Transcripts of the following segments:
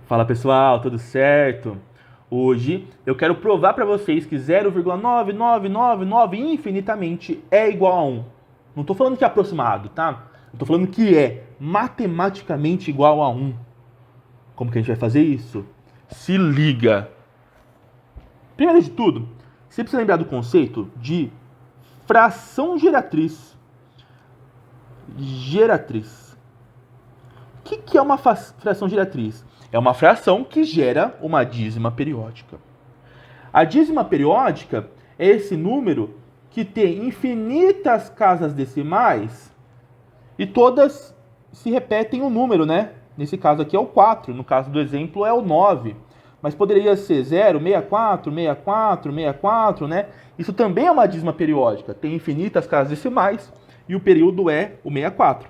Fala pessoal, tudo certo? Hoje eu quero provar para vocês que 0,9999 infinitamente é igual a 1. Não estou falando que é aproximado, tá? Eu estou falando que é matematicamente igual a 1. Como que a gente vai fazer isso? Se liga! Primeiro de tudo, você precisa lembrar do conceito de fração geratriz. O que é uma fração geratriz? É uma fração que gera uma dízima periódica. A dízima periódica é esse número que tem infinitas casas decimais e todas se repetem um número, né? Nesse caso aqui é o 4, no caso do exemplo é o 9. Mas poderia ser 0, 64, 64, 64, né? Isso também é uma dízima periódica. Tem infinitas casas decimais e o período é o 64.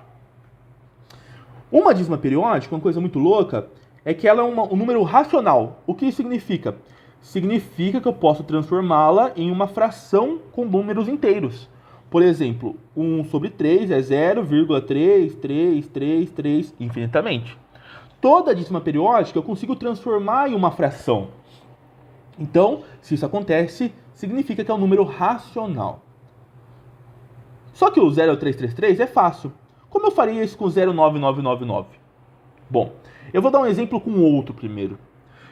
Uma dízima periódica, uma coisa muito louca, é que ela é um número racional. O que isso significa? Significa que eu posso transformá-la em uma fração com números inteiros. Por exemplo, 1 sobre 3 é 0,3333 infinitamente. Toda dízima periódica eu consigo transformar em uma fração. Então, se isso acontece, significa que é um número racional. Só que o 0,333 é fácil. Como eu faria isso com 0,9999? Bom, eu vou dar um exemplo com outro primeiro.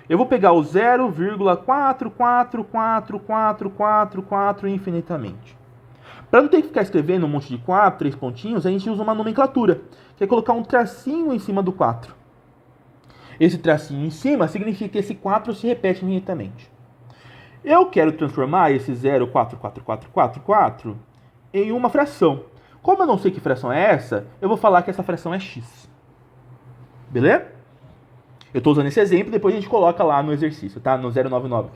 Eu vou pegar o 0,4444444 infinitamente. Para não ter que ficar escrevendo um monte de 4, 3 pontinhos, a gente usa uma nomenclatura, que é colocar um tracinho em cima do 4. Esse tracinho em cima significa que esse 4 se repete infinitamente. Eu quero transformar esse 0,44444 em uma fração. Como eu não sei que fração é essa, eu vou falar que essa fração é x. Beleza? Eu estou usando esse exemplo, depois a gente coloca lá no exercício, tá? No 099.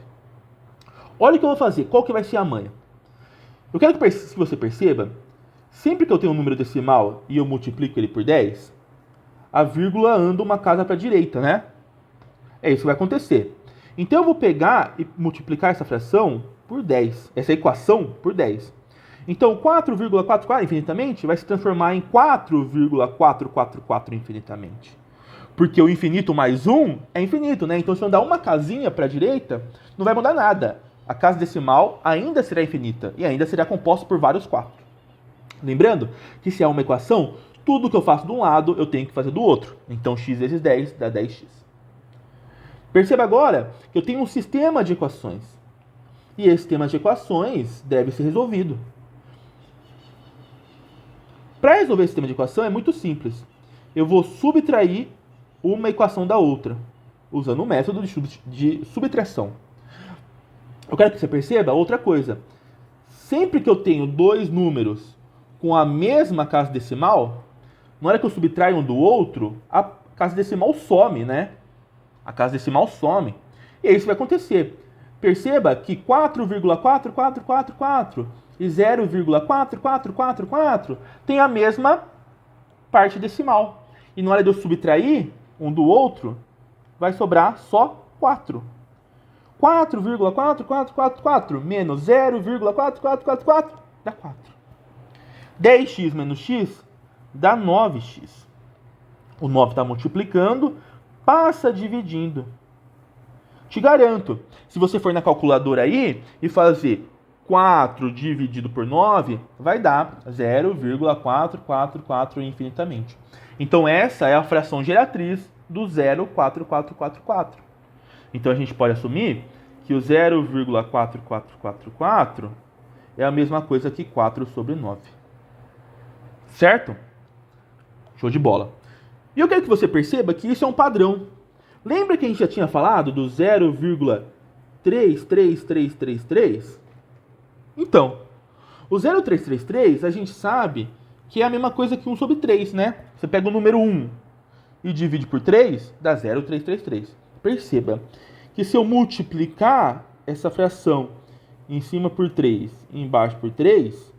Olha o que eu vou fazer. Qual que vai ser a manha? Eu quero que você perceba, sempre que eu tenho um número decimal e eu multiplico ele por 10, a vírgula anda uma casa para a direita, né? É isso que vai acontecer. Então eu vou pegar e multiplicar essa fração por 10, essa equação por 10. Então 4,44 infinitamente vai se transformar em 4,444 infinitamente. Porque o infinito mais 1 é infinito, né? Então se eu andar uma casinha para a direita, não vai mudar nada. A casa decimal ainda será infinita e ainda será composta por vários 4. Lembrando que se é uma equação, tudo que eu faço de um lado eu tenho que fazer do outro. Então x vezes 10 dá 10x. Perceba agora que eu tenho um sistema de equações. E esse sistema de equações deve ser resolvido. Para resolver esse sistema de equação é muito simples. Eu vou subtrair uma equação da outra, usando o método de subtração. Eu quero que você perceba outra coisa. Sempre que eu tenho dois números com a mesma casa decimal, na hora que eu subtraio um do outro, a casa decimal some, né? A casa decimal some. E é isso que vai acontecer. Perceba que 4,4444 e 0,4444 tem a mesma parte decimal. E na hora de eu subtrair um do outro, vai sobrar só 4. 4,4444 menos 0,4444 dá 4. 10x menos x dá 9x. O 9 está multiplicando, passa dividindo. Te garanto, se você for na calculadora aí e fazer 4 dividido por 9, vai dar 0,444 infinitamente. Então essa é a fração geratriz do 0,4444. Então a gente pode assumir que o 0,4444 é a mesma coisa que 4 sobre 9. Certo? Show de bola. E eu quero que você perceba que isso é um padrão. Lembra que a gente já tinha falado do 0,33333? Então, o 0,333 a gente sabe que é a mesma coisa que 1 sobre 3, né? Você pega o número 1 e divide por 3, dá 0,333. Perceba que se eu multiplicar essa fração em cima por 3 e embaixo por 3,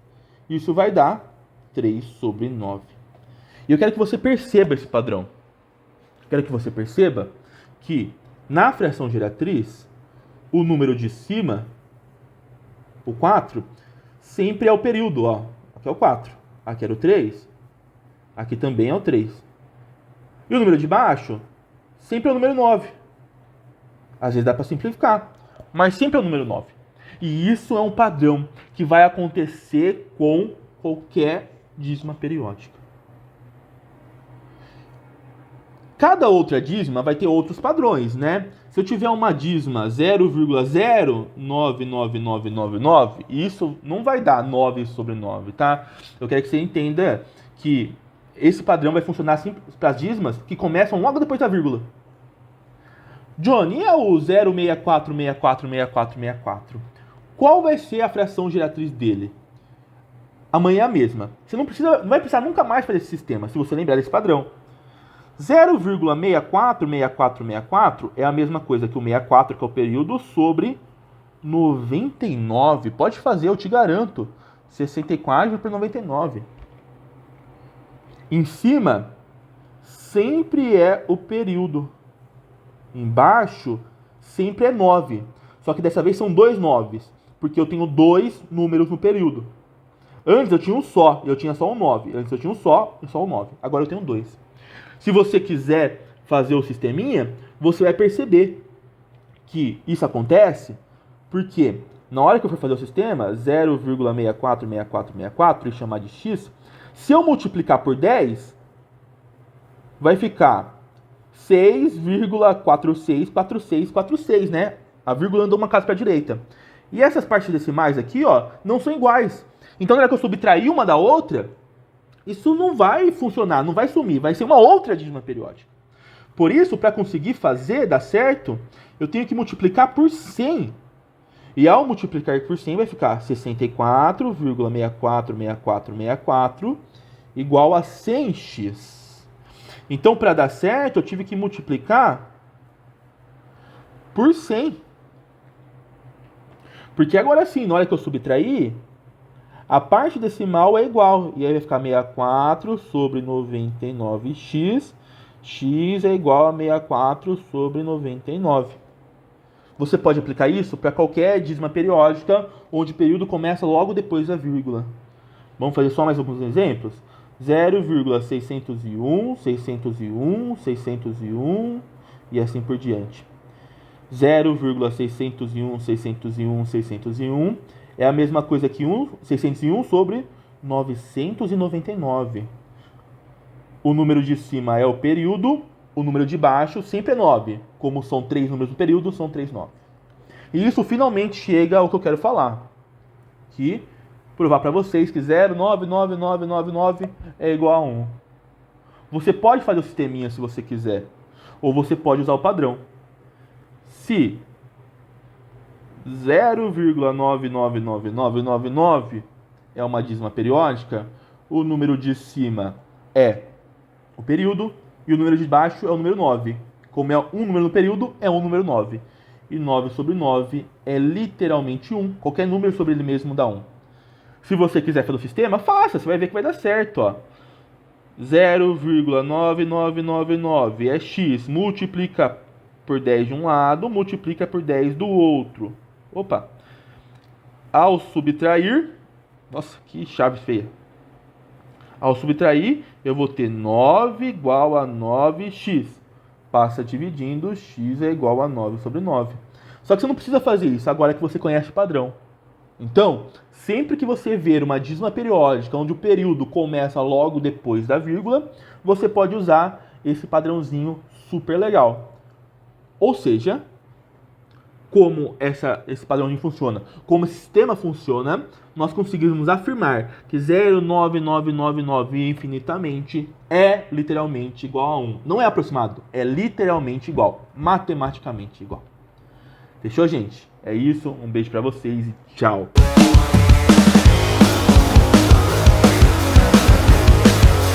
isso vai dar 3 sobre 9. E eu quero que você perceba esse padrão. Quero que você perceba que na fração geratriz, o número de cima, o 4, sempre é o período. Ó. Aqui é o 4, aqui era o 3, aqui também é o 3. E o número de baixo sempre é o número 9. Às vezes dá para simplificar, mas sempre é o número 9. E isso é um padrão que vai acontecer com qualquer dízima periódica. Cada outra dízima vai ter outros padrões, né? Se eu tiver uma dízima 0,099999, isso não vai dar 9 sobre 9, tá? Eu quero que você entenda que esse padrão vai funcionar assim para as dízimas que começam logo depois da vírgula. Johnny, e é o 0,64646464? Qual vai ser a fração geratriz dele? Amanhã é a mesma. Você não vai precisar nunca mais fazer esse sistema, se você lembrar desse padrão. 0,646464 é a mesma coisa que o 64, que é o período, sobre 99. Pode fazer, eu te garanto. 64 por 99. Em cima, sempre é o período. Embaixo, sempre é 9. Só que dessa vez são dois 9, porque eu tenho dois números no período. Antes eu tinha um só, eu tinha só um 9. Antes eu tinha um só e só um 9. Agora eu tenho dois. Se você quiser fazer o sisteminha, você vai perceber que isso acontece porque na hora que eu for fazer o sistema, 0,646464 e chamar de x, se eu multiplicar por 10, vai ficar 6,464646, né? A vírgula andou uma casa para a direita. E essas partes decimais aqui, ó, não são iguais. Então, na hora que eu subtrair uma da outra, isso não vai funcionar, não vai sumir, vai ser uma outra dízima periódica. Por isso, para conseguir fazer, dar certo, eu tenho que multiplicar por 100. E ao multiplicar por 100 vai ficar 64,646464 igual a 100x. Então, para dar certo, eu tive que multiplicar por 100. Porque agora sim, na hora que eu subtrair, a parte decimal é igual. E aí vai ficar 64 sobre 99x. X é igual a 64 sobre 99. Você pode aplicar isso para qualquer dízima periódica, onde o período começa logo depois da vírgula. Vamos fazer só mais alguns exemplos? 0,601, 601, 601 e assim por diante. 0,601, 601, 601 é a mesma coisa que 601 sobre 999. O número de cima é o período, o número de baixo sempre é 9. Como são 3 números do período, são 3 9. E isso finalmente chega ao que eu quero falar. Que provar para vocês que 0,99999 é igual a 1. Você pode fazer o sisteminha se você quiser. Ou você pode usar o padrão. Se 0,999999 é uma dízima periódica, o número de cima é o período e o número de baixo é o número 9. Como é um número no período, é um número 9. E 9 sobre 9 é literalmente 1. Qualquer número sobre ele mesmo dá 1. Se você quiser fazer o sistema, faça, você vai ver que vai dar certo, ó. 0,9999 é x, multiplica por 10 de um lado, multiplica por 10 do outro. Opa! Ao subtrair... Nossa, que chave feia. Ao subtrair, eu vou ter 9 igual a 9x. Passa dividindo, x é igual a 9 sobre 9. Só que você não precisa fazer isso agora que você conhece o padrão. Então, sempre que você ver uma dízima periódica onde o período começa logo depois da vírgula, você pode usar esse padrãozinho super legal. Ou seja, como esse padrãozinho funciona, como esse sistema funciona, nós conseguimos afirmar que 0,9999 infinitamente é literalmente igual a 1. Não é aproximado, é literalmente igual, matematicamente igual. Fechou, gente? É isso, um beijo pra vocês e tchau!